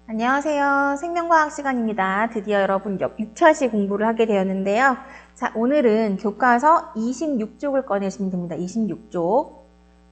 안녕하세요. 생명과학 시간입니다. 드디어 여러분 6차시 공부를 하게 되었는데요. 자, 오늘은 교과서 26쪽을 꺼내시면 됩니다. 26쪽.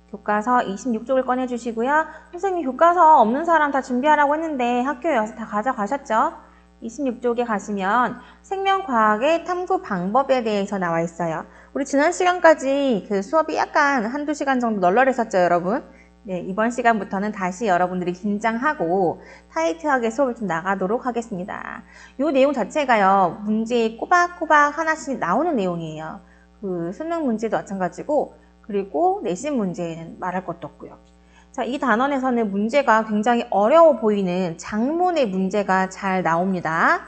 교과서 26쪽을 꺼내주시고요. 선생님 교과서 없는 사람 다 준비하라고 했는데 학교에 와서 다 가져가셨죠? 26쪽에 가시면 생명과학의 탐구 방법에 대해서 나와 있어요. 우리 지난 시간까지 그 수업이 약간 한두 시간 정도 널널했었죠, 여러분? 네, 이번 시간부터는 다시 여러분들이 긴장하고 타이트하게 수업을 좀 나가도록 하겠습니다. 이 내용 자체가요, 문제에 꼬박꼬박 하나씩 나오는 내용이에요. 그 수능 문제도 마찬가지고, 그리고 내신 문제는 말할 것도 없고요. 자, 이 단원에서는 문제가 굉장히 어려워 보이는 장문의 문제가 잘 나옵니다.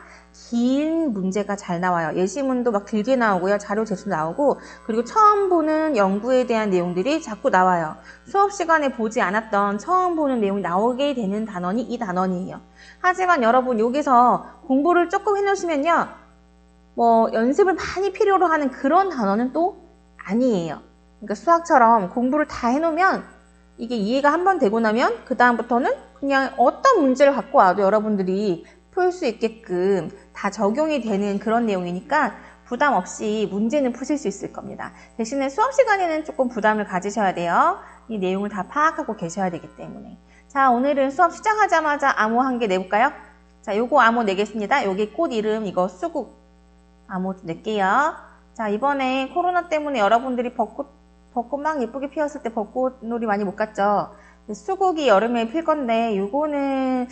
긴 문제가 잘 나와요. 예시문도 막 길게 나오고요. 자료 제출 나오고, 그리고 처음 보는 연구에 대한 내용들이 자꾸 나와요. 수업 시간에 보지 않았던 처음 보는 내용이 나오게 되는 단원이 이 단원이에요. 하지만 여러분 여기서 공부를 조금 해놓으시면요, 뭐 연습을 많이 필요로 하는 그런 단원은 또 아니에요. 그러니까 수학처럼 공부를 다 해놓으면 이게 이해가 한번 되고 나면 그 다음부터는 그냥 어떤 문제를 갖고 와도 여러분들이 풀 수 있게끔 다 적용이 되는 그런 내용이니까 부담 없이 문제는 푸실 수 있을 겁니다. 대신에 수업 시간에는 조금 부담을 가지셔야 돼요. 이 내용을 다 파악하고 계셔야 되기 때문에. 자, 오늘은 수업 시작하자마자 암호 한 개 내볼까요? 자, 요거 암호 내겠습니다. 여기 꽃 이름 이거 수국 암호 낼게요. 자, 이번에 코로나 때문에 여러분들이 벚꽃 막 예쁘게 피었을 때 벚꽃놀이 많이 못 갔죠? 수국이 여름에 필 건데 요거는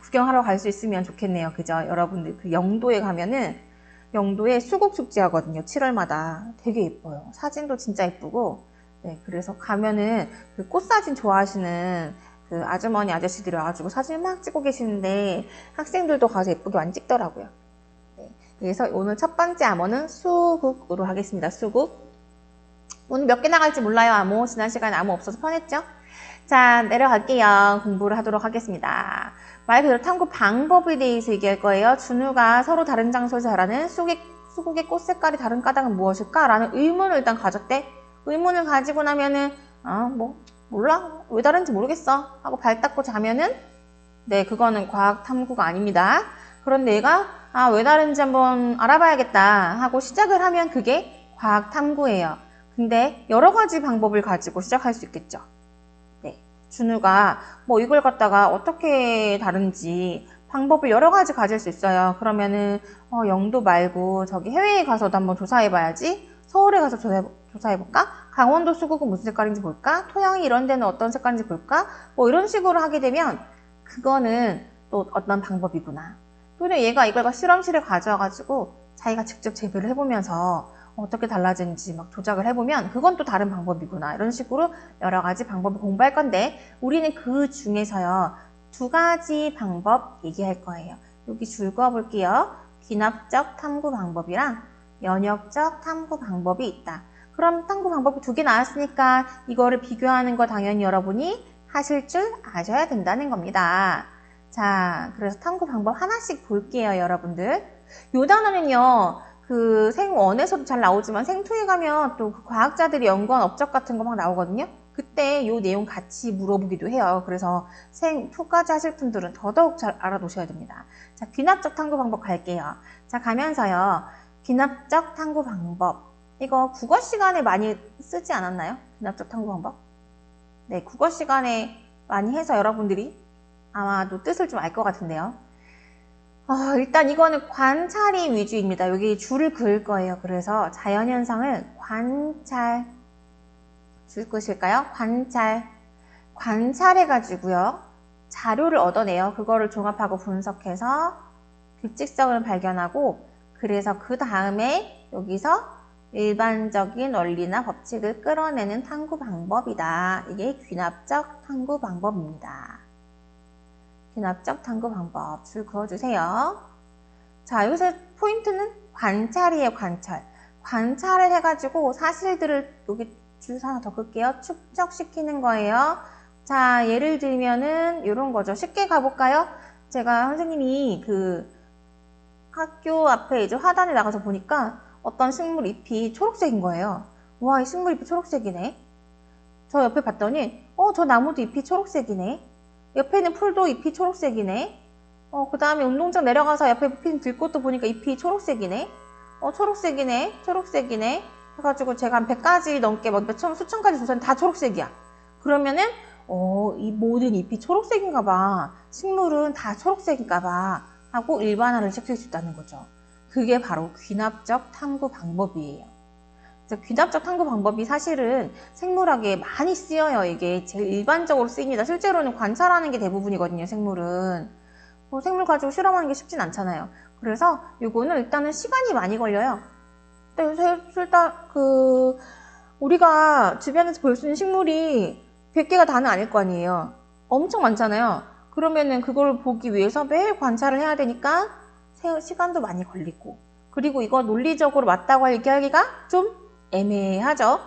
구경하러 갈 수 있으면 좋겠네요. 그죠? 여러분들 그 영도에 가면은 영도에 수국 축제 하거든요. 7월마다. 되게 예뻐요. 사진도 진짜 예쁘고. 네, 그래서 가면은 그 꽃사진 좋아하시는 그 아주머니 아저씨들이 와가지고 사진 막 찍고 계시는데 학생들도 가서 예쁘게 많이 찍더라고요. 네, 그래서 오늘 첫 번째 암호는 수국으로 하겠습니다. 수국. 오늘 몇 개 나갈지 몰라요, 암호. 지난 시간에 암호 없어서 편했죠? 자, 내려갈게요. 공부를 하도록 하겠습니다. 말 그대로 탐구 방법에 대해서 얘기할 거예요. 준우가 서로 다른 장소에서 자라는 수국의 꽃 색깔이 다른 까닭은 무엇일까? 라는 의문을 일단 가졌대. 의문을 가지고 나면은, 몰라? 왜 다른지 모르겠어. 하고 발 닦고 자면은, 네, 그거는 과학 탐구가 아닙니다. 그런데 얘가, 왜 다른지 한번 알아봐야겠다. 하고 시작을 하면 그게 과학 탐구예요. 근데 여러 가지 방법을 가지고 시작할 수 있겠죠. 네, 준우가 뭐 이걸 갖다가 어떻게 다른지 방법을 여러 가지 가질 수 있어요. 그러면은 영도 말고 저기 해외에 가서도 한번 조사해봐야지. 서울에 가서 조사해볼까? 강원도 수국은 무슨 색깔인지 볼까? 토양이 이런 데는 어떤 색깔인지 볼까? 뭐 이런 식으로 하게 되면 그거는 또 어떤 방법이구나. 또는 얘가 이걸 실험실에 가져와가지고 자기가 직접 재배를 해보면서 어떻게 달라지는지 막 조작을 해보면 그건 또 다른 방법이구나. 이런 식으로 여러 가지 방법을 공부할 건데 우리는 그 중에서요. 두 가지 방법 얘기할 거예요. 여기 줄 그어볼게요. 귀납적 탐구 방법이랑 연역적 탐구 방법이 있다. 그럼 탐구 방법이 두 개 나왔으니까 이거를 비교하는 거 당연히 여러분이 하실 줄 아셔야 된다는 겁니다. 자, 그래서 탐구 방법 하나씩 볼게요, 여러분들. 요 단어는요. 그 생1에서도 잘 나오지만 생2에 가면 또 그 과학자들이 연구한 업적 같은 거 막 나오거든요. 그때 요 내용 같이 물어보기도 해요. 그래서 생2까지 하실 분들은 더더욱 잘 알아놓으셔야 됩니다. 자, 귀납적 탐구 방법 갈게요. 자, 가면서요. 귀납적 탐구 방법. 이거 국어 시간에 많이 쓰지 않았나요? 귀납적 탐구 방법? 네, 국어 시간에 많이 해서 여러분들이 아마도 뜻을 좀 알 것 같은데요. 일단 이거는 관찰이 위주입니다. 여기 줄을 그을 거예요. 그래서 자연현상을 관찰, 줄 끄실까요? 관찰해가지고요. 자료를 얻어내요. 그거를 종합하고 분석해서 규칙성을 발견하고 그래서 그 다음에 여기서 일반적인 원리나 법칙을 끌어내는 탐구 방법이다. 이게 귀납적 탐구 방법입니다. 귀납적 탐구 방법 줄 그어주세요. 자, 여기서 포인트는 관찰이에요. 관찰을 해가지고 사실들을 여기 줄 하나 더 끌게요. 축적시키는 거예요. 자, 예를 들면은 이런 거죠. 쉽게 가볼까요? 제가 선생님이 그 학교 앞에 이제 화단에 나가서 보니까 어떤 식물 잎이 초록색인 거예요. 와, 이 식물 잎이 초록색이네. 저 옆에 봤더니 저 나무도 잎이 초록색이네. 옆에는 풀도 잎이 초록색이네. 그 다음에 운동장 내려가서 옆에 핀 들꽃도 보니까 잎이 초록색이네. 초록색이네. 해가지고 제가 한 100가지 넘게 수천 가지 조사는 다 초록색이야. 그러면은 이 모든 잎이 초록색인가 봐. 식물은 다 초록색인가 봐. 하고 일반화를 시킬 수 있다는 거죠. 그게 바로 귀납적 탐구 방법이에요. 그래서 귀납적 탐구 방법이 사실은 생물학에 많이 쓰여요. 이게 제일 일반적으로 쓰입니다. 실제로는 관찰하는 게 대부분이거든요. 생물은. 생물 가지고 실험하는 게 쉽진 않잖아요. 그래서 이거는 일단은 시간이 많이 걸려요. 근데 일단 우리가 주변에서 볼 수 있는 식물이 100개가 다는 아닐 거 아니에요. 엄청 많잖아요. 그러면은 그걸 보기 위해서 매일 관찰을 해야 되니까 시간도 많이 걸리고, 그리고 이거 논리적으로 맞다고 얘기하기가 좀 애매하죠.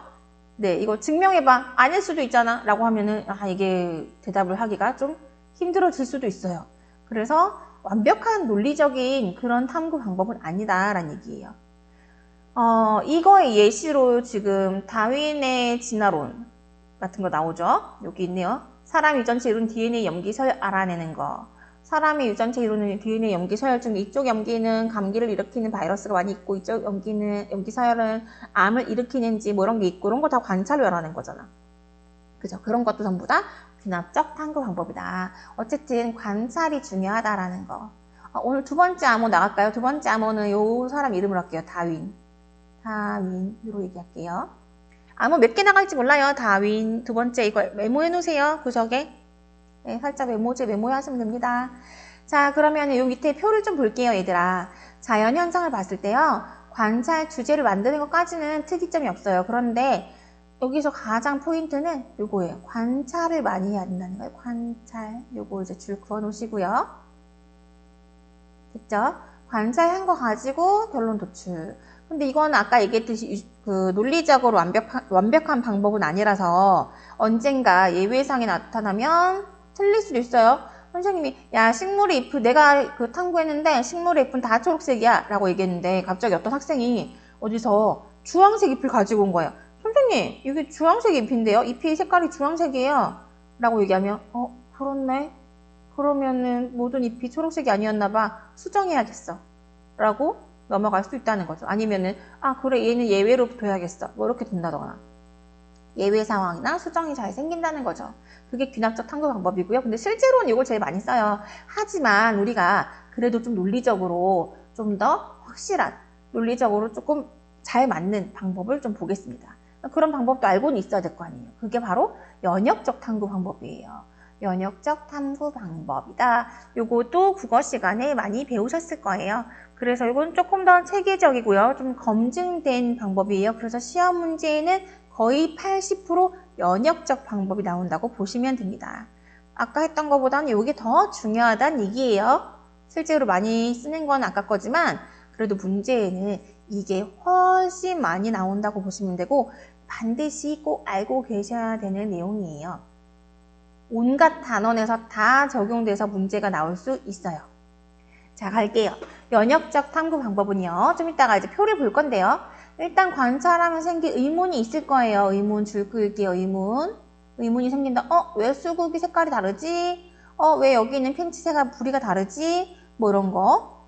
네, 이거 증명해봐. 아닐 수도 있잖아 라고 하면은 이게 대답을 하기가 좀 힘들어질 수도 있어요. 그래서 완벽한 논리적인 그런 탐구 방법은 아니다라는 얘기예요. 이거의 예시로 지금 다윈의 진화론 같은 거 나오죠. 여기 있네요. 사람 유전체 이론 DNA 염기서열 알아내는 거. 사람의 유전체 이론은 DNA 염기서열 중 이쪽 염기는 감기를 일으키는 바이러스가 많이 있고 이쪽 염기서열은 암을 일으키는지 뭐 이런 게 있고, 이런 거 다 관찰로 알아낸 거잖아. 그죠? 그런 것도 전부 다 귀납적 탐구 방법이다. 어쨌든 관찰이 중요하다라는 거. 오늘 두 번째 암호 나갈까요? 두 번째 암호는 요 사람 이름으로 할게요. 다윈으로 얘기할게요. 암호 몇 개 나갈지 몰라요. 다윈. 두 번째 이거 메모해 놓으세요. 구석에. 네, 살짝 메모해 하시면 됩니다. 자, 그러면 요 밑에 표를 좀 볼게요, 얘들아. 자연 현상을 봤을 때요. 관찰 주제를 만드는 것까지는 특이점이 없어요. 그런데 여기서 가장 포인트는 요거예요. 관찰을 많이 해야 된다는 거예요. 관찰. 요거 이제 줄 그어 놓으시고요. 됐죠? 관찰한 거 가지고 결론 도출. 근데 이건 아까 얘기했듯이 논리적으로 완벽한 방법은 아니라서 언젠가 예외상이 나타나면 틀릴 수도 있어요. 선생님이 야, 식물의 잎을 내가 탐구했는데 식물의 잎은 다 초록색이야 라고 얘기했는데 갑자기 어떤 학생이 어디서 주황색 잎을 가지고 온 거예요. 선생님, 이게 주황색 잎인데요? 잎이 색깔이 주황색이에요 라고 얘기하면 그렇네. 그러면은 모든 잎이 초록색이 아니었나 봐. 수정해야겠어 라고 넘어갈 수 있다는 거죠. 아니면은 그래, 얘는 예외로 둬야겠어 뭐 이렇게 된다거나 예외 상황이나 수정이 잘 생긴다는 거죠. 그게 귀납적 탐구 방법이고요. 근데 실제로는 이걸 제일 많이 써요. 하지만 우리가 그래도 좀 논리적으로 좀 더 확실한, 논리적으로 조금 잘 맞는 방법을 좀 보겠습니다. 그런 방법도 알고는 있어야 될 거 아니에요. 그게 바로 연역적 탐구 방법이에요. 연역적 탐구 방법이다. 요것도 국어 시간에 많이 배우셨을 거예요. 그래서 이건 조금 더 체계적이고요. 좀 검증된 방법이에요. 그래서 시험 문제에는 거의 80% 연역적 방법이 나온다고 보시면 됩니다. 아까 했던 것보다는 이게 더 중요하다는 얘기예요. 실제로 많이 쓰는 건 아까 거지만 그래도 문제에는 이게 훨씬 많이 나온다고 보시면 되고 반드시 꼭 알고 계셔야 되는 내용이에요. 온갖 단원에서 다 적용돼서 문제가 나올 수 있어요. 자, 갈게요. 연역적 탐구 방법은요. 좀 이따가 이제 표를 볼 건데요. 일단 관찰하면 생긴 의문이 있을 거예요. 의문 줄 그을게요. 의문이 생긴다. 왜 수국이 색깔이 다르지? 왜 여기 있는 펜치새가 부리가 다르지? 뭐 이런 거.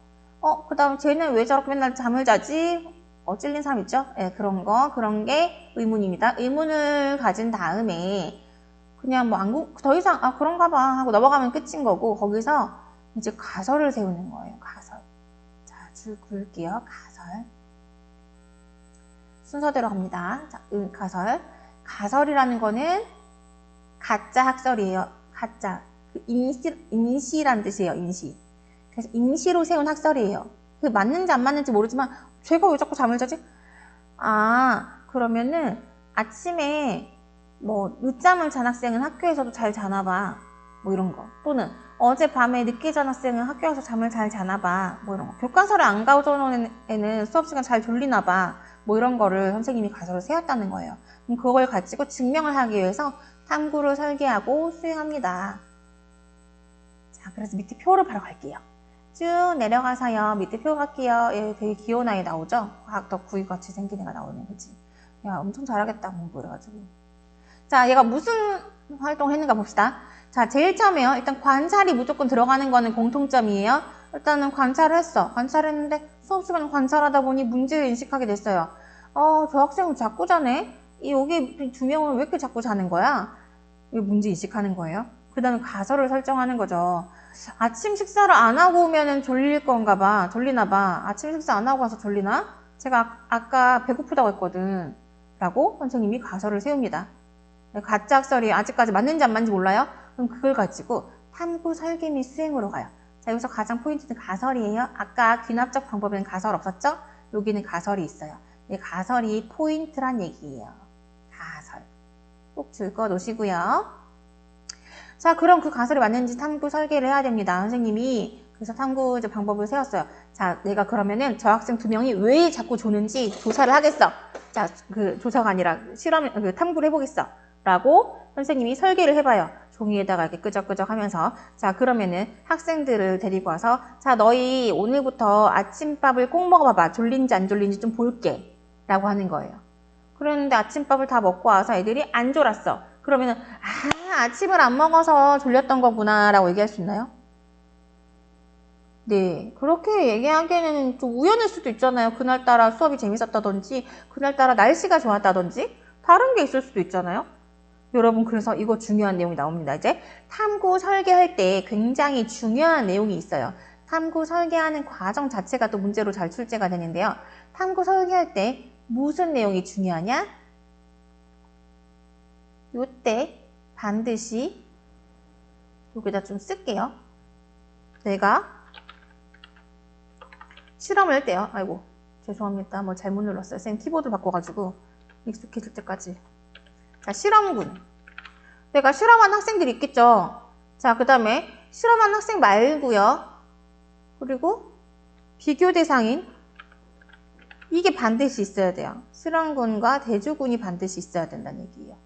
그 다음에 쟤는 왜 저렇게 맨날 잠을 자지? 찔린 사람 있죠? 네, 그런 게 의문입니다. 의문을 가진 다음에 그냥 더 이상 그런가 봐 하고 넘어가면 끝인 거고, 거기서 이제 가설을 세우는 거예요. 가설. 자, 줄 그을게요. 가설. 순서대로 갑니다. 자, 가설이라는 거는 가짜 학설이에요. 가짜. 임시란 뜻이에요. 임시. 그래서 임시로 세운 학설이에요. 그게 맞는지 안 맞는지 모르지만 쟤가 왜 자꾸 잠을 자지? 그러면은 아침에 늦잠을 잔 학생은 학교에서도 잘 자나 봐. 뭐 이런 거. 또는 어젯밤에 늦게 잔 학생은 학교에서 잠을 잘 자나 봐. 뭐 이런 거. 교과서를 안 가져오는 애는 수업 시간 잘 졸리나 봐. 뭐 이런 거를 선생님이 가설을 세웠다는 거예요. 그럼 그걸 가지고 증명을 하기 위해서 탐구를 설계하고 수행합니다. 자, 그래서 밑에 표를 바로 갈게요. 쭉 내려가서요. 밑에 표 갈게요. 얘 되게 귀여운 아이 나오죠? 과학 덕후이 같이 생긴 애가 나오네. 그치? 야, 엄청 잘하겠다. 공부 그래가지고. 자, 얘가 무슨 활동을 했는가 봅시다. 자, 제일 처음에요. 일단 관찰이 무조건 들어가는 거는 공통점이에요. 일단은 관찰을 했어. 관찰했는데 수업 시간에 관찰하다 보니 문제를 인식하게 됐어요. 저 학생은 자꾸 자네? 여기 두 명은 왜 이렇게 자꾸 자는 거야? 이 문제 인식하는 거예요. 그 다음에 가설을 설정하는 거죠. 아침 식사를 안 하고 오면은 졸릴 건가 봐. 졸리나 봐. 아침 식사 안 하고 와서 졸리나? 제가 아까 배고프다고 했거든. 라고 선생님이 가설을 세웁니다. 가짜 학설이 아직까지 맞는지 안 맞는지 몰라요? 그럼 그걸 가지고 탐구, 설계 및 수행으로 가요. 자, 여기서 가장 포인트는 가설이에요. 아까 귀납적 방법에는 가설 없었죠? 여기는 가설이 있어요. 이 가설이 포인트란 얘기예요. 가설. 꼭 읽어 놓으시고요. 자, 그럼 그 가설이 맞는지 탐구 설계를 해야 됩니다. 선생님이 그래서 탐구 방법을 세웠어요. 자, 내가 그러면은 저 학생 두 명이 왜 자꾸 조는지 조사를 하겠어. 자, 그 조사가 아니라 탐구를 해보겠어. 라고 선생님이 설계를 해봐요. 종이에다가 이렇게 끄적끄적 하면서. 자, 그러면은 학생들을 데리고 와서 자, 너희 오늘부터 아침밥을 꼭 먹어봐봐. 졸린지 안 졸린지 좀 볼게. 라고 하는 거예요. 그런데 아침밥을 다 먹고 와서 애들이 안 졸았어. 그러면은 아침을 안 먹어서 졸렸던 거구나 라고 얘기할 수 있나요? 네, 그렇게 얘기하기에는 좀 우연일 수도 있잖아요. 그날따라 수업이 재밌었다든지 그날따라 날씨가 좋았다든지 다른 게 있을 수도 있잖아요. 여러분, 그래서 이거 중요한 내용이 나옵니다. 이제 탐구 설계할 때 굉장히 중요한 내용이 있어요. 탐구 설계하는 과정 자체가 또 문제로 잘 출제가 되는데요. 탐구 설계할 때 무슨 내용이 중요하냐? 요때 반드시 여기다 좀 쓸게요. 내가 실험을 할 때요. 아이고, 죄송합니다. 뭐 잘못 눌렀어요. 선생님 키보드 바꿔가지고 익숙해질 때까지. 자, 실험군. 내가 실험한 학생들이 있겠죠. 자, 그 다음에 실험한 학생 말고요. 그리고 비교 대상인 이게 반드시 있어야 돼요. 실험군과 대조군이 반드시 있어야 된다는 얘기예요.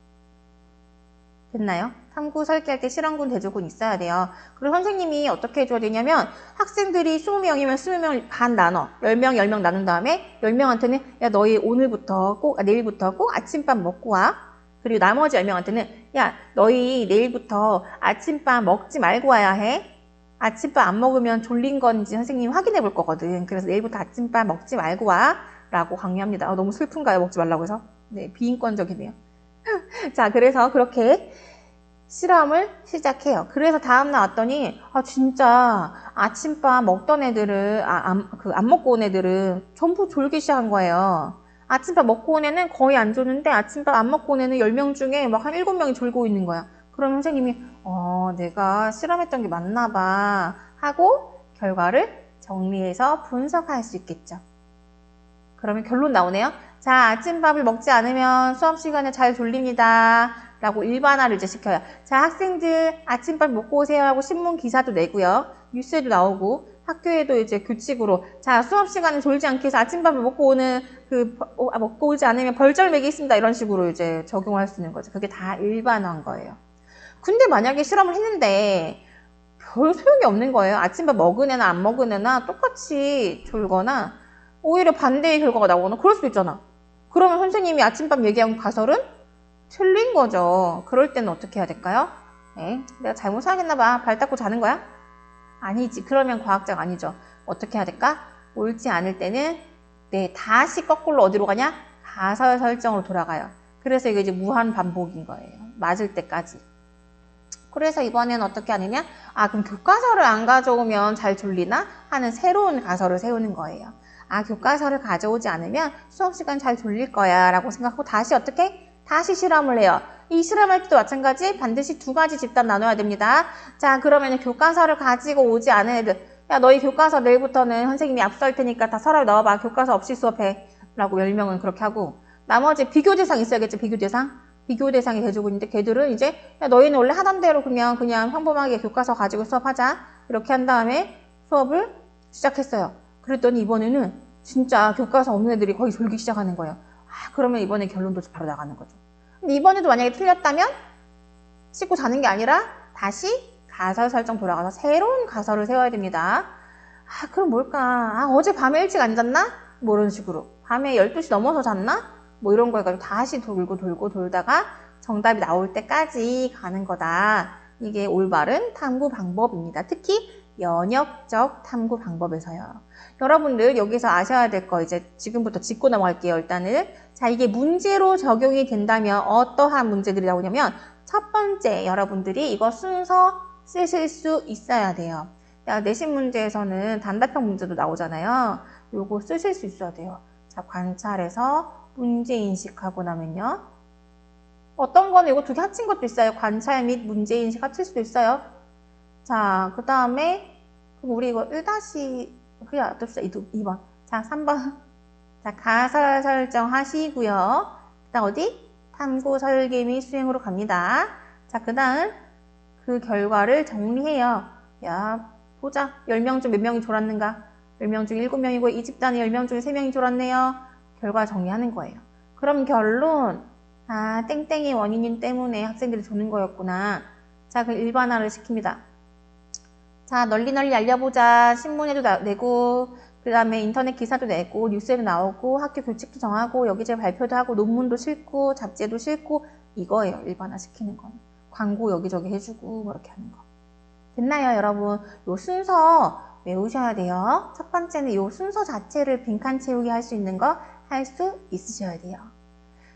됐나요? 탐구 설계할 때 실험군, 대조군 있어야 돼요. 그리고 선생님이 어떻게 해줘야 되냐면 학생들이 20명이면 20명 반 나눠 10명, 10명 나눈 다음에 10명한테는 야, 너희 오늘부터 내일부터 꼭 아침밥 먹고 와. 그리고 나머지 10명한테는 야, 너희 내일부터 아침밥 먹지 말고 와야 해. 아침밥 안 먹으면 졸린 건지 선생님이 확인해 볼 거거든. 그래서 내일부터 아침밥 먹지 말고 와. 라고 강요합니다. 너무 슬픈가요? 먹지 말라고 해서? 네, 비인권적이네요. 자, 그래서 그렇게 실험을 시작해요. 그래서 다음날 왔더니 진짜 아침밥 먹던 애들은 안 먹고 온 애들은 전부 졸기 시작한 거예요. 아침밥 먹고 온 애는 거의 안 졸는데 아침밥 안 먹고 온 애는 10명 중에 막 한 7명이 졸고 있는 거야. 그럼 선생님이 내가 실험했던 게 맞나 봐 하고 결과를 정리해서 분석할 수 있겠죠. 그러면 결론 나오네요. 자, 아침밥을 먹지 않으면 수업 시간에 잘 졸립니다. 라고 일반화를 이제 시켜요. 자, 학생들 아침밥 먹고 오세요 하고 신문 기사도 내고요. 뉴스에도 나오고 학교에도 이제 규칙으로 자, 수업 시간에 졸지 않기 위해서 아침밥을 먹고 먹고 오지 않으면 벌점 매기겠습니다. 이런 식으로 이제 적용할 수 있는 거죠. 그게 다 일반화인 거예요. 근데 만약에 실험을 했는데 별 소용이 없는 거예요. 아침밥 먹은 애나 안 먹은 애나 똑같이 졸거나 오히려 반대의 결과가 나오거나 그럴 수도 있잖아. 그러면 선생님이 아침밥 얘기한 가설은 틀린 거죠. 그럴 때는 어떻게 해야 될까요? 네, 내가 잘못 생각했나 봐. 발 닦고 자는 거야? 아니지. 그러면 과학자가 아니죠. 어떻게 해야 될까? 옳지 않을 때는 다시 거꾸로 어디로 가냐? 가설 설정으로 돌아가요. 그래서 이게 이제 무한 반복인 거예요. 맞을 때까지. 그래서 이번에는 어떻게 하느냐? 그럼 교과서를 안 가져오면 잘 졸리나? 하는 새로운 가설을 세우는 거예요. 교과서를 가져오지 않으면 수업 시간 잘 졸릴 거야 라고 생각하고 다시 실험을 해요. 이 실험할 때도 마찬가지 반드시 두 가지 집단 나눠야 됩니다. 자, 그러면 교과서를 가지고 오지 않은 애들 야, 너희 교과서 내일부터는 선생님이 압수할 테니까 다 서랍에 넣어봐. 교과서 없이 수업해. 라고 10명은 그렇게 하고 나머지 비교 대상 있어야겠죠. 비교 대상. 비교 대상이 대조군인데 걔들은 이제 야, 너희는 원래 하던 대로 그냥 평범하게 교과서 가지고 수업하자. 이렇게 한 다음에 수업을 시작했어요. 그랬더니 이번에는 진짜 교과서 없는 애들이 거의 졸기 시작하는 거예요. 그러면 이번에 결론도 바로 나가는 거죠. 근데 이번에도 만약에 틀렸다면 씻고 자는 게 아니라 다시 가설 설정 돌아가서 새로운 가설을 세워야 됩니다. 그럼 뭘까? 어제 밤에 일찍 안 잤나? 뭐 이런 식으로. 밤에 12시 넘어서 잤나? 뭐 이런 거 해가지고 다시 돌다가 정답이 나올 때까지 가는 거다. 이게 올바른 탐구 방법입니다. 특히 연역적 탐구 방법에서요. 여러분들 여기서 아셔야 될 거 이제 지금부터 짚고 넘어갈게요. 일단은 자, 이게 문제로 적용이 된다면 어떠한 문제들이 나오냐면 첫 번째, 여러분들이 이거 순서 쓰실 수 있어야 돼요. 내신 문제에서는 단답형 문제도 나오잖아요. 요거 쓰실 수 있어야 돼요. 자, 관찰해서 문제 인식하고 나면요. 어떤 거는 이거 두 개 합친 것도 있어요. 관찰 및 문제 인식 합칠 수도 있어요. 자, 그 다음에 우리 이거 1- 그게 어떻습니까? 2번. 자, 3번. 자, 가설 설정하시고요. 그다음 어디? 탐구 설계 및 수행으로 갑니다. 자, 그 다음 그 결과를 정리해요. 야, 보자. 10명 중 몇 명이 졸았는가? 10명 중 7명이고 이 집단에 10명 중에 3명이 졸았네요. 결과 정리하는 거예요. 그럼 결론. 아, 땡땡이 원인인 때문에 학생들이 조는 거였구나. 자, 그럼 일반화를 시킵니다. 자, 널리 알려보자. 신문에도 내고, 그 다음에 인터넷 기사도 내고, 뉴스에도 나오고, 학교 교칙도 정하고, 여기저기 발표도 하고, 논문도 싣고, 잡지에도 싣고, 이거예요. 일반화 시키는 건. 광고 여기저기 해주고, 뭐 이렇게 하는 거. 됐나요, 여러분? 요 순서 외우셔야 돼요. 첫 번째는 요 순서 자체를 빈칸 채우기 할 수 있는 거 할 수 있으셔야 돼요.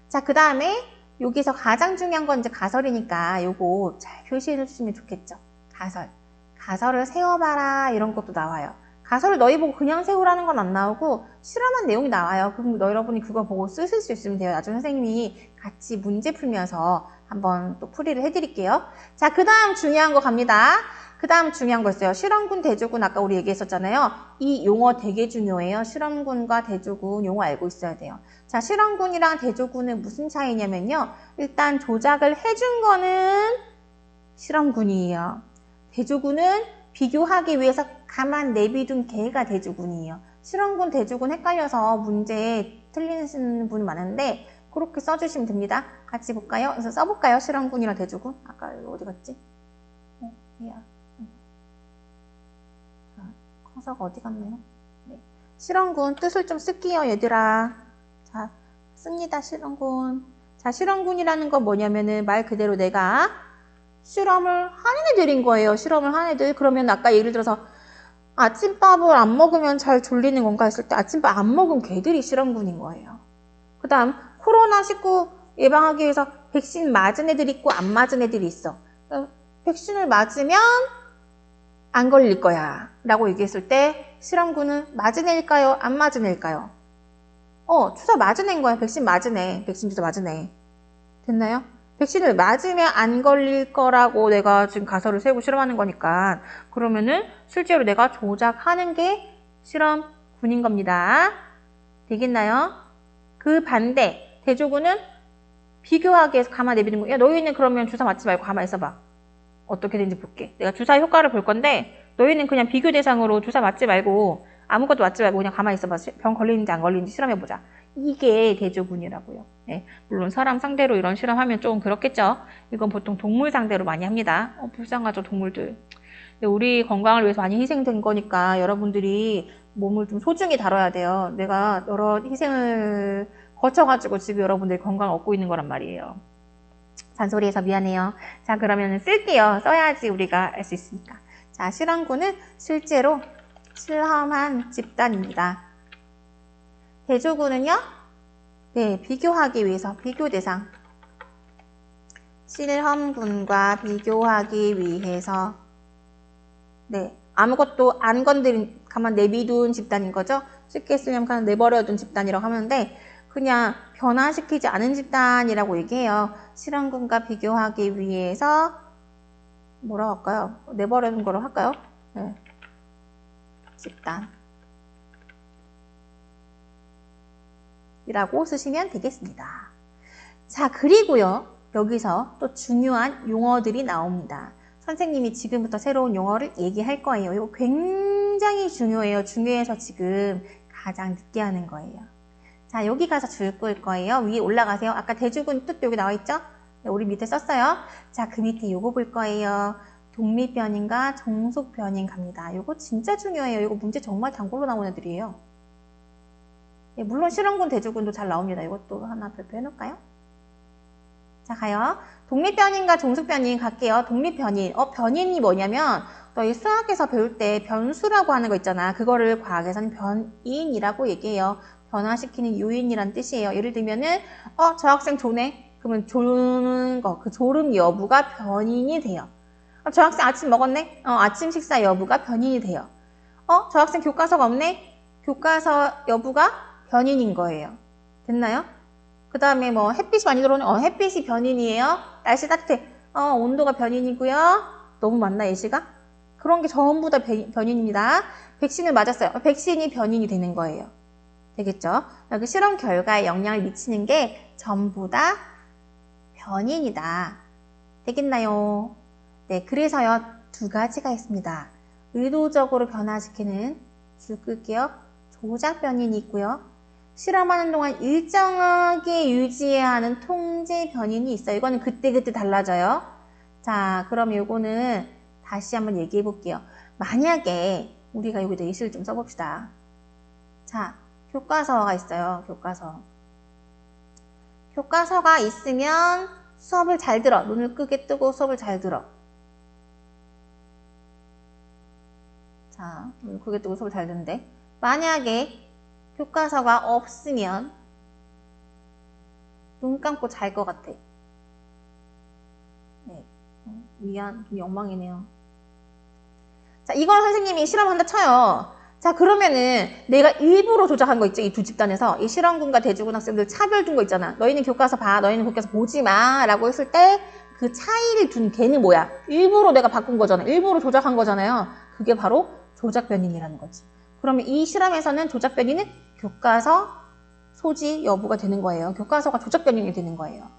자, 그 다음에 여기서 가장 중요한 건 이제 가설이니까 요거 잘 표시해 주시면 좋겠죠. 가설. 가설을 세워봐라 이런 것도 나와요. 가설을 너희 보고 그냥 세우라는 건 안 나오고 실험한 내용이 나와요. 그럼 여러분이 그거 보고 쓰실 수 있으면 돼요. 나중에 선생님이 같이 문제 풀면서 한번 또 풀이를 해드릴게요. 자, 그 다음 중요한 거 갑니다. 그 다음 중요한 거 있어요. 실험군, 대조군 아까 우리 얘기했었잖아요. 이 용어 되게 중요해요. 실험군과 대조군 용어 알고 있어야 돼요. 자, 실험군이랑 대조군은 무슨 차이냐면요. 일단 조작을 해준 거는 실험군이에요. 대조군은 비교하기 위해서 가만 내비둔 개가 대조군이에요. 실험군, 대조군 헷갈려서 문제 틀리는 분 많은데 그렇게 써주시면 됩니다. 같이 볼까요? 그래서 써볼까요? 실험군이랑 대조군. 아까 어디 갔지? 야. 자, 커서가 어디 갔나요? 네. 실험군 뜻을 좀 쓸게요, 얘들아. 자, 씁니다, 실험군. 자, 실험군이라는 건 뭐냐면은 말 그대로 내가 실험을 한 애들인 거예요. 실험을 한 애들. 그러면 아까 예를 들어서 아침밥을 안 먹으면 잘 졸리는 건가 했을 때 아침밥 안 먹은 개들이 실험군인 거예요. 그 다음 코로나19 예방하기 위해서 백신 맞은 애들이 있고 안 맞은 애들이 있어. 백신을 맞으면 안 걸릴 거야 라고 얘기했을 때 실험군은 맞은 애일까요? 안 맞은 애일까요? 주사 맞은 애인 거야. 백신 맞은 애. 백신 주사 맞은 애. 됐나요? 백신을 맞으면 안 걸릴 거라고 내가 지금 가설을 세우고 실험하는 거니까 그러면은 실제로 내가 조작하는 게 실험군인 겁니다. 되겠나요? 그 반대 대조군은 비교하기 위해서 가만히 내비는 거야. 야, 너희는 그러면 주사 맞지 말고 가만히 있어봐. 어떻게 되는지 볼게. 내가 주사 효과를 볼 건데 너희는 그냥 비교 대상으로 주사 맞지 말고 아무것도 맞지 말고 그냥 가만히 있어봐. 병 걸리는지 안 걸리는지 실험해보자. 이게 대조군이라고요. 네, 물론 사람 상대로 이런 실험하면 좀 그렇겠죠. 이건 보통 동물 상대로 많이 합니다. 불쌍하죠, 동물들. 근데 우리 건강을 위해서 많이 희생된 거니까 여러분들이 몸을 좀 소중히 다뤄야 돼요. 내가 여러 희생을 거쳐가지고 지금 여러분들이 건강을 얻고 있는 거란 말이에요. 잔소리해서 미안해요. 자, 그러면 쓸게요. 써야지 우리가 알 수 있으니까. 자, 실험군은 실제로 실험한 집단입니다. 대조군은요? 네, 비교하기 위해서 비교 대상. 실험군과 비교하기 위해서 네, 아무것도 안 건드린 가만 내비둔 집단인 거죠. 쉽게 쓰려면 그냥 내버려둔 집단이라고 하는데 그냥 변화시키지 않은 집단이라고 얘기해요. 실험군과 비교하기 위해서 뭐라고 할까요? 내버려둔 거로 할까요? 네. 집단 이라고 쓰시면 되겠습니다. 자, 그리고요. 여기서 또 중요한 용어들이 나옵니다. 선생님이 지금부터 새로운 용어를 얘기할 거예요. 이거 굉장히 중요해요. 중요해서 지금 가장 늦게 하는 거예요. 자, 여기 가서 줄 거예요. 위에 올라가세요. 아까 대조군 뜻 여기 나와 있죠? 네, 우리 밑에 썼어요. 자, 그 밑에 요거 볼 거예요. 독립변인과 종속변인 갑니다. 요거 진짜 중요해요. 이거 문제 정말 단골로 나오는 애들이에요. 예, 물론 실험군, 대조군도 잘 나옵니다. 이것도 하나 발표해 놓을까요? 자, 가요. 독립변인과 종속변인 갈게요. 독립변인. 변인이 뭐냐면, 너희 수학에서 배울 때 변수라고 하는 거 있잖아. 그거를 과학에서는 변인이라고 얘기해요. 변화시키는 요인이란 뜻이에요. 예를 들면은, 저 학생 조네? 그러면 조는 거, 그 졸음 여부가 변인이 돼요. 저 학생 아침 먹었네? 아침 식사 여부가 변인이 돼요. 저 학생 교과서가 없네? 교과서 여부가 변인인 거예요. 됐나요? 그 다음에 뭐 햇빛이 많이 들어오는 햇빛이 변인이에요. 날씨 따뜻해. 온도가 변인이고요. 너무 많나 예시가? 그런 게 전부 다 변인입니다. 백신을 맞았어요. 백신이 변인이 되는 거예요. 되겠죠? 여기 실험 결과에 영향을 미치는 게 전부 다 변인이다. 되겠나요? 네, 그래서요, 두 가지가 있습니다. 의도적으로 변화시키는, 줄 끌게요. 조작 변인이 있고요. 실험하는 동안 일정하게 유지해야 하는 통제 변인이 있어요. 이거는 그때그때 달라져요. 자, 그럼 요거는 다시 한번 얘기해 볼게요. 만약에 우리가 여기다 예시를 좀 써봅시다. 자, 교과서가 있어요. 교과서. 교과서가 있으면 수업을 잘 들어. 눈을 크게 뜨고 수업을 잘 들어. 자, 눈을 크게 뜨고 수업을 잘 듣는데. 만약에 교과서가 없으면 눈 감고 잘 것 같아. 네. 미안, 좀 엉망이네요. 자, 이걸 선생님이 실험한다 쳐요. 자, 그러면은 내가 일부러 조작한 거 있죠? 이 두 집단에서. 이 실험군과 대주군 학생들 차별 둔 거 있잖아. 너희는 교과서 봐. 너희는 교과서 보지 마. 라고 했을 때 그 차이를 둔 걔는 뭐야? 일부러 내가 바꾼 거잖아. 일부러 조작한 거잖아요. 그게 바로 조작 변인이라는 거지. 그러면 이 실험에서는 조작 변인은 교과서 소지 여부가 되는 거예요. 교과서가 조작 변인이 되는 거예요.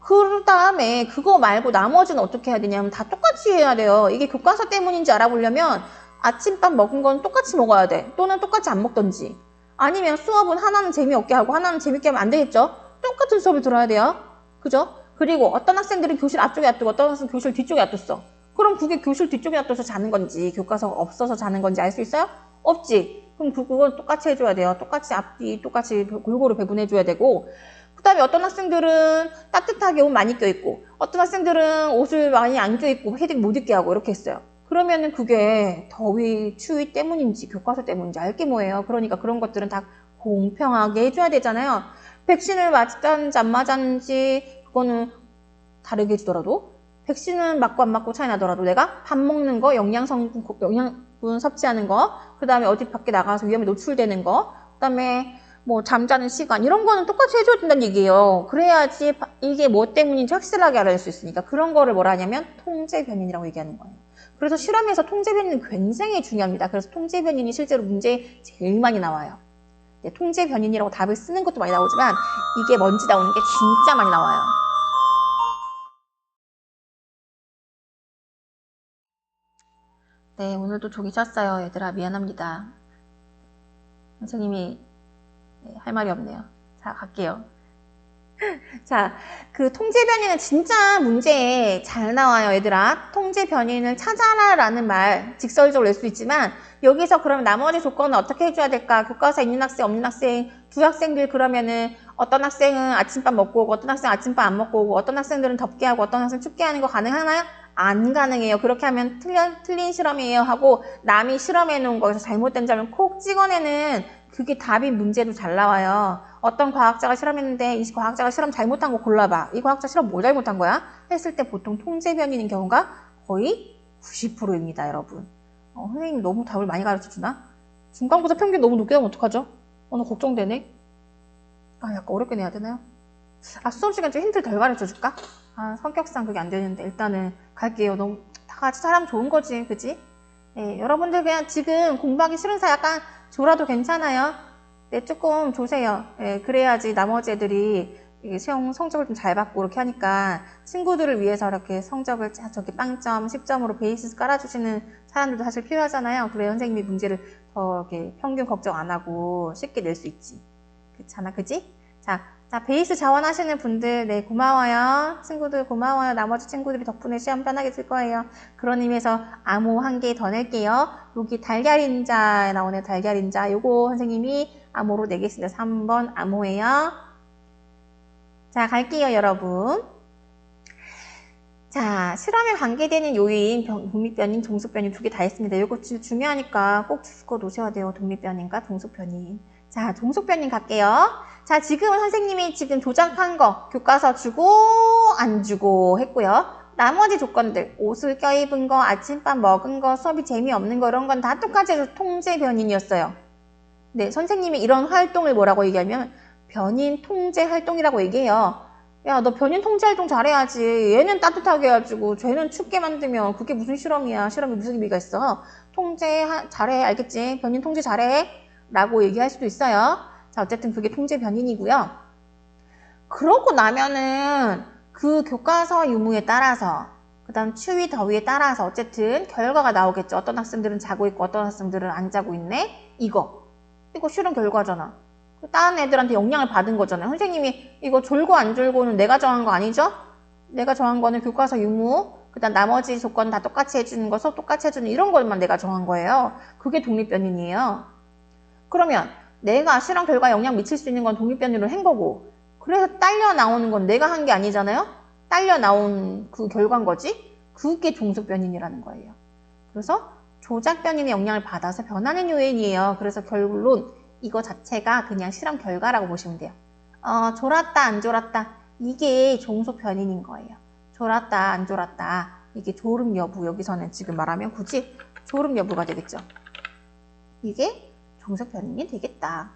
그 다음에 그거 말고 나머지는 어떻게 해야 되냐면 다 똑같이 해야 돼요. 이게 교과서 때문인지 알아보려면 아침밥 먹은 건 똑같이 먹어야 돼. 또는 똑같이 안 먹던지. 아니면 수업은 하나는 재미없게 하고 하나는 재밌게 하면 안 되겠죠? 똑같은 수업을 들어야 돼요. 그죠? 그리고 어떤 학생들은 교실 앞쪽에 놔두고 어떤 학생은 교실 뒤쪽에 놔뒀어. 그럼 그게 교실 뒤쪽에 놔둬서 자는 건지 교과서가 없어서 자는 건지 알 수 있어요? 없지. 그럼 그건 똑같이 해줘야 돼요. 똑같이 앞뒤 똑같이 골고루 배분해줘야 되고 그 다음에 어떤 학생들은 따뜻하게 옷 많이 껴입고 어떤 학생들은 옷을 많이 안 껴입고 헤딩 못 입게 하고 이렇게 했어요. 그러면은 그게 더위, 추위 때문인지 교과서 때문인지 알게 뭐예요. 그러니까 그런 것들은 다 공평하게 해줘야 되잖아요. 백신을 맞았는지 안 맞았는지 그거는 다르게 해주더라도 백신은 맞고 안 맞고 차이 나더라도 내가 밥 먹는 거, 영양분 섭취하는 거, 그 다음에 어디 밖에 나가서 위험에 노출되는 거, 그 다음에 뭐 잠자는 시간 이런 거는 똑같이 해줘야 된다는 얘기예요. 그래야지 이게 뭐 때문인지 확실하게 알아낼 수 있으니까 그런 거를 뭐라 하냐면 통제 변인이라고 얘기하는 거예요. 그래서 실험에서 통제 변인은 굉장히 중요합니다. 그래서 통제 변인이 실제로 문제에 제일 많이 나와요. 네, 통제 변인이라고 답을 쓰는 것도 많이 나오지만 이게 뭔지 나오는 게 진짜 많이 나와요. 네, 오늘도 조기 쳤어요. 얘들아 미안합니다. 선생님이 할 말이 없네요. 자, 갈게요. 자, 그 통제 변인은 진짜 문제에 잘 나와요, 얘들아. 통제 변인을 찾아라 라는 말 직설적으로 낼 수 있지만 여기서 그러면 나머지 조건은 어떻게 해줘야 될까? 교과서에 있는 학생, 없는 학생, 두 학생들 그러면은 어떤 학생은 아침밥 먹고 오고 어떤 학생은 아침밥 안 먹고 오고 어떤 학생들은 덥게 하고 어떤 학생은 춥게 하는 거 가능하나요? 안 가능해요. 그렇게 하면 틀린 실험이에요 하고 남이 실험해 놓은 거에서 잘못된 점을 콕 찍어내는 그게 답인 문제도 잘 나와요. 어떤 과학자가 실험했는데 이 과학자가 실험 잘못한 거 골라봐. 이 과학자 실험 뭐 잘못한 거야? 했을 때 보통 통제 변인인 경우가 거의 90%입니다, 여러분. 선생님 너무 답을 많이 가르쳐주나? 중간고사 평균 너무 높게 하면 어떡하죠? 나 걱정되네. 약간 어렵게 내야 되나요? 수업 시간 좀 힌트를 덜 가르쳐줄까? 성격상 그게 안 되는데 일단은 갈게요. 너무 다 같이 사람 좋은 거지, 그지? 네, 여러분들 그냥 지금 공부하기 싫은사 약간 졸아도 괜찮아요. 네, 조금 조세요. 네, 그래야지 나머지 애들이 시험 성적을 좀 잘 받고 이렇게 하니까 친구들을 위해서 이렇게 성적을 저기 빵점, 10점으로 베이스 깔아주시는 사람들도 사실 필요하잖아요. 그래 선생님이 문제를 더 이렇게 평균 걱정 안 하고 쉽게 낼 수 있지. 그렇잖아, 그지? 자, 베이스 자원하시는 분들, 네, 고마워요. 친구들 고마워요. 나머지 친구들이 덕분에 시험 편하게 칠 거예요. 그런 의미에서 암호 한 개 더 낼게요. 여기 달걀인자 나오네, 달걀인자. 요거 선생님이 암호로 내겠습니다. 3번 암호예요. 자, 갈게요, 여러분. 자, 실험에 관계되는 요인, 독립변인, 종속변인 두 개 다 했습니다. 이거 진짜 중요하니까 꼭 적어 놓으셔야 돼요. 독립변인과 종속변인. 자, 종속변인 갈게요. 자, 지금은 선생님이 지금 조작한 거 교과서 주고 안 주고 했고요. 나머지 조건들, 옷을 껴입은 거, 아침밥 먹은 거, 수업이 재미없는 거 이런 건 다 똑같이 해서 통제변인이었어요. 네, 선생님이 이런 활동을 뭐라고 얘기하면 변인 통제 활동이라고 얘기해요. 야, 너 변인 통제 활동 잘해야지. 얘는 따뜻하게 해가지고 쟤는 춥게 만들면 그게 무슨 실험이야. 실험이 무슨 의미가 있어. 통제 잘해. 알겠지? 변인 통제 잘해. 라고 얘기할 수도 있어요. 자, 어쨌든 그게 통제 변인이고요. 그러고 나면은 그 교과서 유무에 따라서 그 다음 추위 더위에 따라서 어쨌든 결과가 나오겠죠. 어떤 학생들은 자고 있고 어떤 학생들은 안 자고 있네. 이거 실험 결과잖아. 다른 애들한테 영향을 받은 거잖아요. 선생님이 이거 졸고 안 졸고는 내가 정한 거 아니죠? 내가 정한 거는 교과서 유무, 그 다음 나머지 조건 다 똑같이 해주는 거, 수업 똑같이 해주는 이런 것만 내가 정한 거예요. 그게 독립변인이에요. 그러면 내가 실험 결과에 영향 미칠 수 있는 건 독립변인으로 한 거고, 그래서 딸려 나오는 건 내가 한 게 아니잖아요? 딸려 나온 그 결과인 거지? 그게 종속변인이라는 거예요. 그래서 조작변인의 영향을 받아서 변하는 요인이에요. 그래서 결론, 이거 자체가 그냥 실험 결과라고 보시면 돼요. 졸았다 안 졸았다 이게 종속변인인 거예요. 졸았다 안 졸았다 이게 졸음 여부, 여기서는 지금 말하면 굳이 졸음 여부가 되겠죠. 이게 종속변인이 되겠다.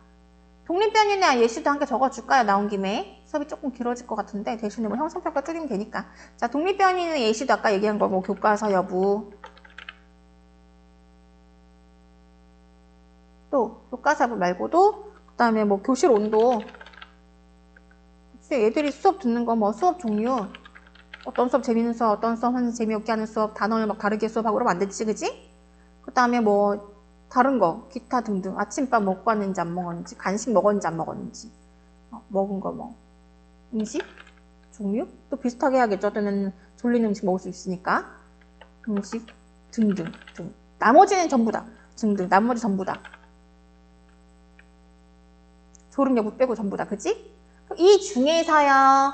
독립변인의 예시도 함께 적어줄까요? 나온 김에 수업이 조금 길어질 것 같은데 대신에 뭐 형성평가 줄이면 되니까. 자, 독립변인의 예시도 아까 얘기한 거 뭐 교과서 여부, 또 교과서 말고도 그 다음에 뭐 교실 온도, 애들이 수업 듣는 거 뭐 수업 종류, 어떤 수업 재밌는 수업, 어떤 수업 재미없게 하는 수업, 단어를 막 다르게 수업하고 그러면 안 되지, 그지? 그 다음에 뭐 다른 거 기타 등등, 아침밥 먹고 왔는지 안 먹었는지, 간식 먹었는지 안 먹었는지, 먹은 거 뭐 음식 종류 또 비슷하게 해야겠죠. 어떤 졸린 음식 먹을 수 있으니까 음식 등등 등. 나머지는 전부 다 등등, 나머지 전부 다 졸음 여부 빼고 전부 다, 그치? 이 중에서요,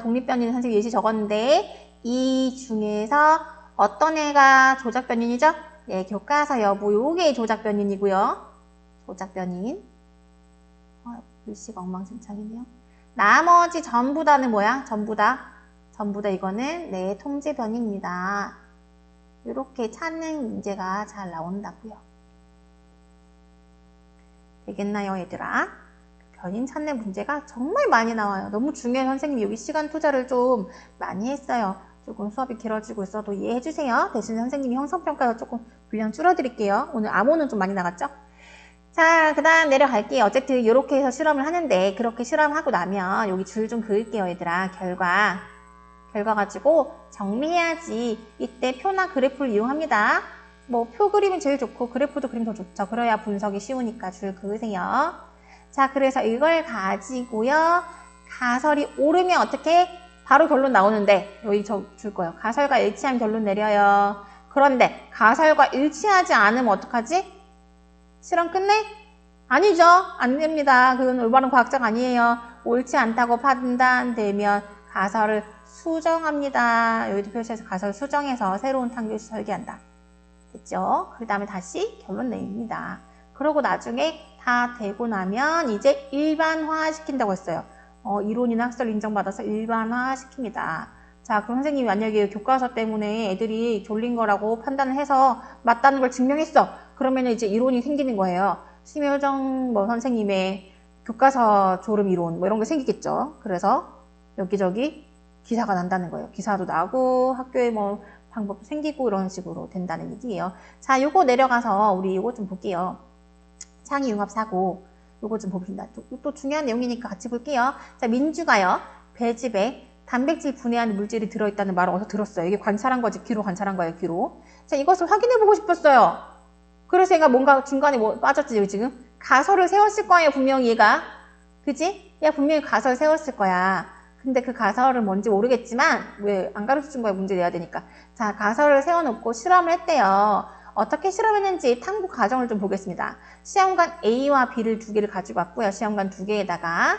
독립변인 선생님 예시 적었는데, 이 중에서 어떤 애가 조작변인이죠? 예, 교과서 여부, 요게 조작변인이고요. 조작변인. 글씨가 엉망진창이네요. 나머지 전부 다는 뭐야? 전부 다 이거는 네, 통제변인입니다. 이렇게 찾는 문제가 잘 나온다고요. 되겠나요, 얘들아? 변인 찾는 문제가 정말 많이 나와요. 너무 중요해요. 선생님이 여기 시간 투자를 좀 많이 했어요. 조금 수업이 길어지고 있어도 이해해주세요. 대신 선생님이 형성평가가 조금 분량 줄여드릴게요. 오늘 암호는 좀 많이 나갔죠? 자, 그 다음 내려갈게요. 어쨌든 이렇게 해서 실험을 하는데, 그렇게 실험하고 나면 여기 줄 좀 그을게요, 얘들아. 결과 가지고 정리해야지. 이때 표나 그래프를 이용합니다. 뭐 표 그리면 제일 좋고 그래프도 그리면 더 좋죠. 그래야 분석이 쉬우니까 줄 그으세요. 자, 그래서 이걸 가지고요. 가설이 오르면 어떻게? 바로 결론 나오는데 여기 줄 거예요. 가설과 일치하면 결론 내려요. 그런데 가설과 일치하지 않으면 어떡하지? 실험 끝내? 아니죠. 안 됩니다. 그건 올바른 과학자가 아니에요. 옳지 않다고 판단되면 가설을 수정합니다. 여기도 표시해서 가설 수정해서 새로운 탕교시 설계한다. 됐죠? 그 다음에 다시 결론 내립니다. 그러고 나중에 다 되고 나면 이제 일반화 시킨다고 했어요. 이론이나 학설 인정받아서 일반화 시킵니다. 자, 그럼 선생님이 만약에 교과서 때문에 애들이 졸린 거라고 판단을 해서 맞다는 걸 증명했어. 그러면 이제 이론이 생기는 거예요. 심효정 뭐 선생님의 교과서 졸음 이론 뭐 이런 게 생기겠죠. 그래서 여기저기 기사가 난다는 거예요. 기사도 나고 학교에 뭐 방법도 생기고 이런 식으로 된다는 얘기예요. 자, 요거 내려가서 우리 요거 좀 볼게요. 창의융합사고 요거 좀 봅시다. 또 중요한 내용이니까 같이 볼게요. 자, 민주가요. 배즙에 단백질 분해하는 물질이 들어있다는 말을 어디서 들었어요. 이게 관찰한 거지. 귀로 관찰한 거예요. 귀로. 자, 이것을 확인해보고 싶었어요. 그래서 얘가 뭔가 중간에 뭐 빠졌지 여기 지금. 가설을 세웠을 거예요. 분명히 얘가. 그지? 얘가 분명히 가설을 세웠을 거야. 근데 그 가설은 뭔지 모르겠지만 왜 안 가르쳐준 거야. 문제 내야 되니까. 자, 가설을 세워놓고 실험을 했대요. 어떻게 실험했는지 탐구 과정을 좀 보겠습니다. 시험관 A와 B를 두 개를 가지고 왔고요. 시험관 두 개에다가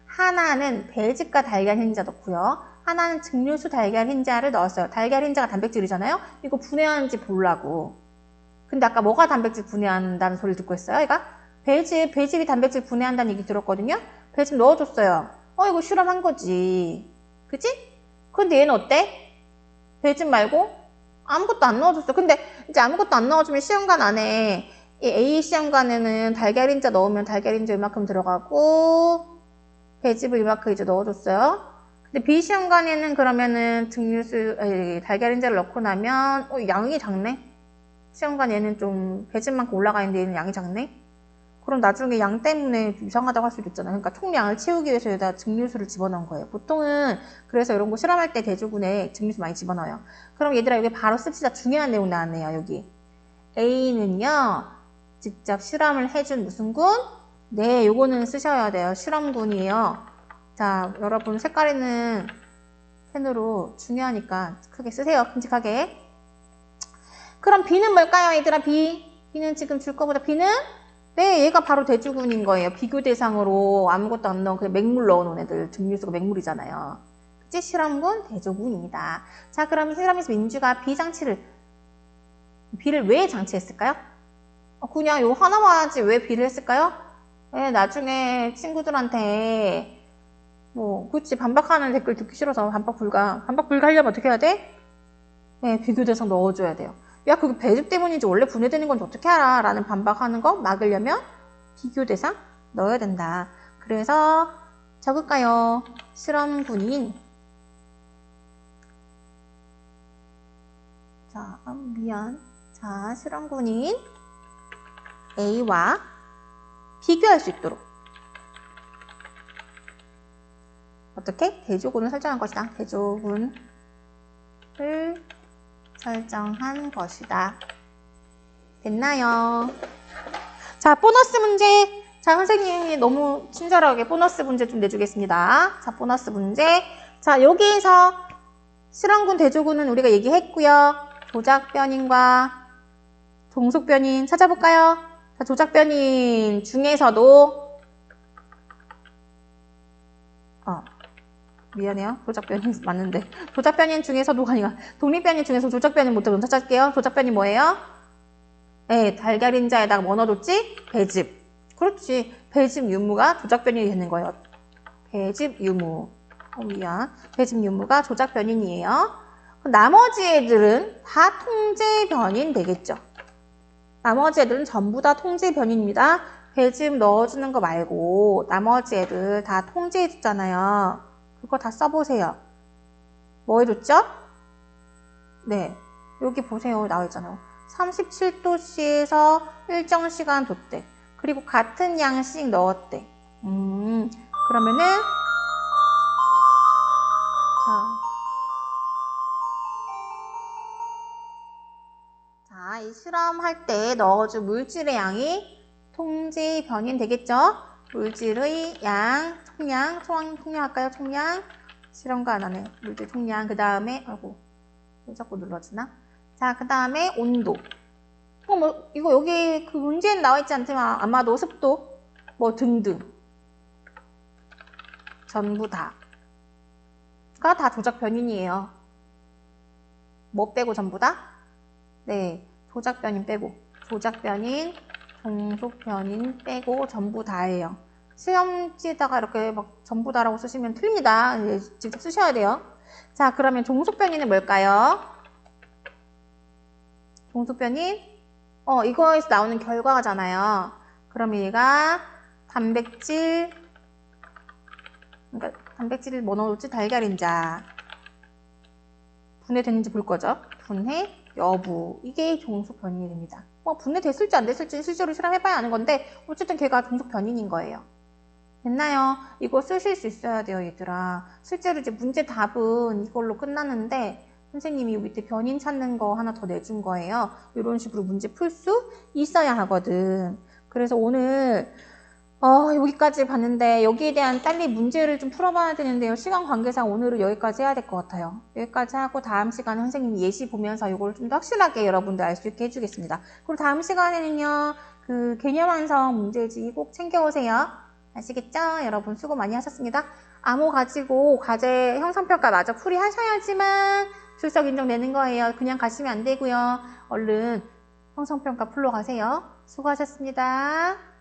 하나는 배즙과 달걀 행자 넣고요. 하나는 증류수 달걀 흰자를 넣었어요. 달걀 흰자가 단백질이잖아요. 이거 분해하는지 보려고. 근데 아까 뭐가 단백질 분해한다는 소리를 듣고 있어요? 얘가 배즙이 단백질 분해한다는 얘기 들었거든요. 배즙 넣어줬어요. 이거 실험한 거지. 그치? 근데 얘는 어때? 배즙 말고 아무것도 안 넣어줬어. 근데 이제 아무것도 안 넣어주면 시험관 안에 이 A 시험관에는 달걀 흰자 넣으면 달걀 흰자 이만큼 들어가고 배즙을 이만큼 이제 넣어줬어요. 근데 B 시험관에는 그러면은 달걀 흰자를 넣고 나면 양이 작네. 시험관 얘는 좀 배즙만큼 올라가 있는데 얘는 양이 작네. 그럼 나중에 양 때문에 이상하다고 할 수도 있잖아요. 그러니까 총량을 채우기 위해서 여기다 증류수를 집어넣은 거예요. 보통은 그래서 이런 거 실험할 때 대조군에 증류수 많이 집어넣어요. 그럼 얘들아 여기 바로 씁시다. 중요한 내용 나왔네요. 여기 A는요 직접 실험을 해준 무슨 군? 네, 요거는 쓰셔야 돼요. 실험군이에요. 자, 여러분 색깔 있는 펜으로 중요하니까 크게 쓰세요. 큼직하게. 그럼 B는 뭘까요, 얘들아? B는 지금 줄 거보다 B는? 네, 얘가 바로 대주군인 거예요. 비교 대상으로 아무것도 안 넣은 그냥 맹물 넣어놓은 애들. 증류수가 맹물이잖아요. 그치? 실험군, 대조군입니다. 자, 그럼 실험에서 민주가 B를 왜 장치했을까요? 그냥 요 하나만 하지 왜 B를 했을까요? 네, 나중에 친구들한테 그치, 반박하는 댓글 듣기 싫어서 반박 불가 하려면 어떻게 해야 돼? 네, 비교 대상 넣어줘야 돼요. 야, 그게 배즙 때문인지 원래 분해되는 건지 어떻게 알아? 라는 반박하는 거 막으려면 비교 대상 넣어야 된다. 그래서 적을까요? 실험군인. 자, 자, 실험군인 A와 비교할 수 있도록 어떻게? 대조군을 설정한 것이다. 대조군을 설정한 것이다. 됐나요? 자, 보너스 문제. 자, 선생님이 너무 친절하게 보너스 문제 좀 내주겠습니다. 자, 보너스 문제. 자, 여기에서 실험군, 대조군은 우리가 얘기했고요. 조작변인과 종속변인 찾아볼까요? 자, 조작변인 중에서도 미안해요. 조작변인 맞는데. 조작변인 중에서도 아니라 독립변인 중에서 조작변인 못하고 찾을게요. 조작변인 뭐예요? 네, 달걀 흰자에다가 뭐 넣어줬지? 배즙. 그렇지. 배즙 유무가 조작변인이 되는 거예요. 배즙 유무. 배즙 유무가 조작변인이에요. 나머지 애들은 다 통제변인 되겠죠. 나머지 애들은 전부 다 통제변인입니다. 배즙 넣어주는 거 말고 나머지 애들 다 통제해줬잖아요. 그거 다 써보세요. 뭐 해줬죠? 네, 여기 보세요. 나와있잖아요. 37도씨에서 일정 시간 뒀대. 그리고 같은 양씩 넣었대. 그러면은 자, 이 실험할 때 넣어준 물질의 양이 통제 변인 되겠죠? 물질의 양, 총량 할까요? 총량. 실험가 안 하네. 물질 총량. 그 다음에, 왜 자꾸 눌러주나? 자, 그 다음에 온도. 이거 여기 그 문제는 나와있지 않지만 아마도 습도, 등등. 전부 다가 다 조작 변인이에요. 뭐 빼고 전부 다? 네, 조작 변인 빼고. 조작 변인, 종속 변인 빼고 전부 다예요. 시험지에다가 이렇게 전부 다라고 쓰시면 틀립니다. 직접 쓰셔야 돼요. 자, 그러면 종속 변인은 뭘까요? 종속 변인? 이거에서 나오는 결과잖아요. 그럼 얘가 단백질, 그러니까 단백질을 뭐 넣을지 달걀 흰자. 분해됐는지 볼 거죠. 분해 여부. 이게 종속 변인이 됩니다. 분해됐을지 안 됐을지 실제로 실험해봐야 아는 건데 어쨌든 걔가 종속 변인인 거예요. 됐나요? 이거 쓰실 수 있어야 돼요, 얘들아. 실제로 이제 문제 답은 이걸로 끝났는데 선생님이 밑에 변인 찾는 거 하나 더 내준 거예요. 이런 식으로 문제 풀 수 있어야 하거든. 그래서 오늘 여기까지 봤는데 여기에 대한 딸리 문제를 좀 풀어봐야 되는데요. 시간 관계상 오늘은 여기까지 해야 될 것 같아요. 여기까지 하고 다음 시간에 선생님이 예시 보면서 이걸 좀 더 확실하게 여러분들 알 수 있게 해주겠습니다. 그리고 다음 시간에는요. 그 개념 완성 문제지 꼭 챙겨오세요. 아시겠죠? 여러분 수고 많이 하셨습니다. 암호 가지고 과제 형성평가 마저 풀이하셔야지만 출석 인정 내는 거예요. 그냥 가시면 안 되고요. 얼른 형성평가 풀러 가세요. 수고하셨습니다.